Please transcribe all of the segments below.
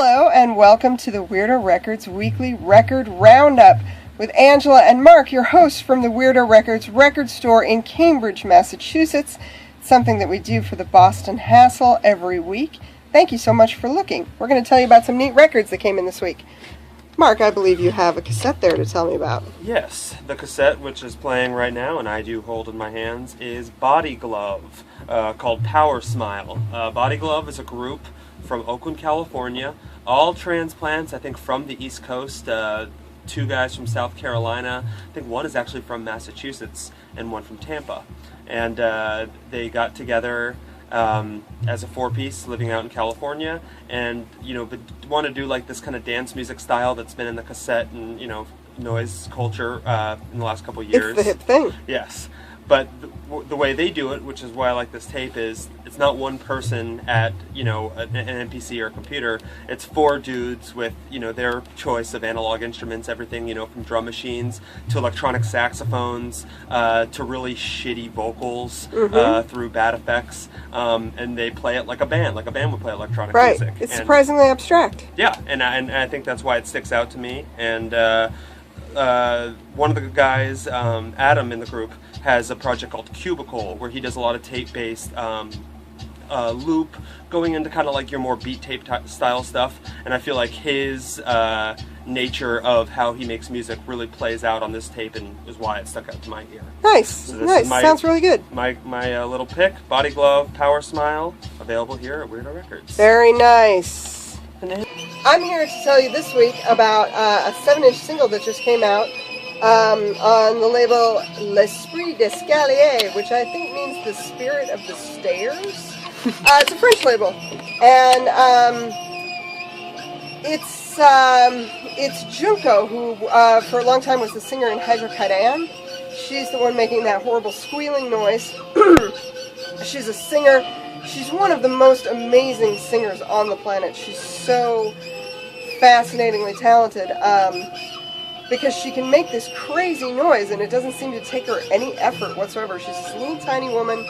Hello and welcome to the Weirdo Records Weekly Record Roundup with Angela and Mark, your hosts from the Weirdo Records record store in Cambridge, Massachusetts. It's something that we do for the Boston Hassle every week. Thank you so much for looking. We're going to tell you about some neat records that came in this week. Mark, I believe you have a cassette there to tell me about. Yes, the cassette which is playing right now and I do hold in my hands is Body Glove, called Power Smile. Body Glove is a group from Oakland, California. All transplants, I think, from the East Coast. Two guys from South Carolina. I think one is actually from Massachusetts and one from Tampa. And they got together as a four-piece living out in California, and but want to do like this kind of dance music style that's been in the cassette and noise culture in the last couple of years. It's the hip thing. Yes, but the way they do it, which is why I like this tape, is it's not one person at an MPC or a computer. It's four dudes with their choice of analog instruments, everything from drum machines to electronic saxophones to really shitty vocals through bad effects, and they play it like a band would play electronic music. It's surprisingly abstract. Yeah, and I think that's why it sticks out to me. And one of the guys, Adam in the group, has a project called Cubicle where he does a lot of tape-based loop, going into kind of like your more beat tape style stuff, and I feel like his nature of how he makes music really plays out on this tape and is why it stuck out to my ear. Nice, so nice, sounds really good. My little pick, Body Glove, Power Smile, available here at Weirdo Records. Very nice. I'm here to tell you this week about a 7-inch single that just came out on the label L'Esprit d'Escalier, which I think means the spirit of the stairs. It's a French label, and it's Junko, who for a long time was the singer in Hydrocodone. She's the one making that horrible squealing noise. She's a singer. She's one of the most amazing singers on the planet. She's so fascinatingly talented because she can make this crazy noise and it doesn't seem to take her any effort whatsoever. She's this little tiny woman,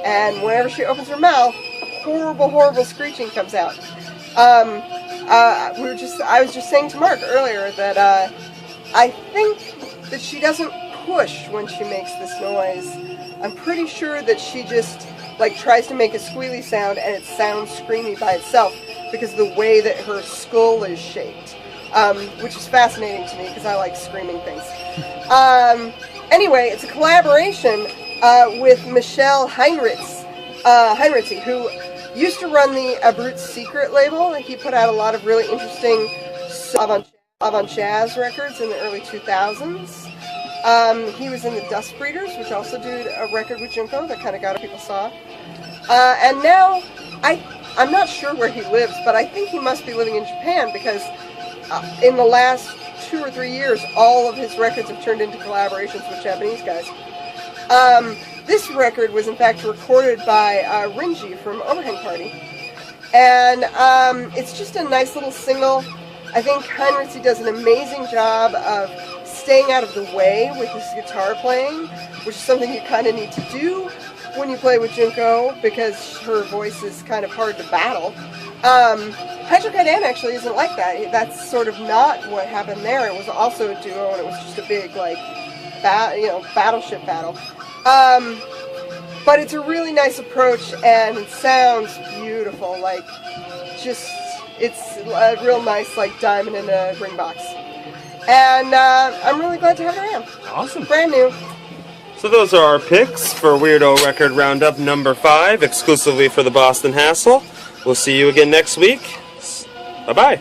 and whenever she opens her mouth, horrible, horrible screeching comes out. I was just saying to Mark earlier that I think that she doesn't push when she makes this noise. I'm pretty sure that she just tries to make a squealy sound and it sounds screamy by itself because of the way that her skull is shaped, which is fascinating to me because I like screaming things. Anyway, it's a collaboration with Michel Heinrichs, who used to run the Brute Secret label. He put out a lot of really interesting avant-jazz records in the early 2000s. He was in the Dust Breeders, which also did a record with Junko that kind of got people saw. And now, I'm not sure where he lives, but I think he must be living in Japan because in the last 2 or 3 years, all of his records have turned into collaborations with Japanese guys. This record was in fact recorded by Rinji from Overhang Party. And it's just a nice little single. I think Heinrichs does an amazing job of staying out of the way with his guitar playing, which is something you kind of need to do when you play with Junko because her voice is kind of hard to battle. Hydrocodone actually isn't like that. That's sort of not what happened there. It was also a duo and it was just a big battleship battle. But it's a really nice approach and it sounds beautiful. It's a real nice diamond in a ring box. And I'm really glad to have her around. Awesome. Brand new. So those are our picks for Weirdo Record Roundup number 5, exclusively for the Boston Hassle. We'll see you again next week. Bye-bye.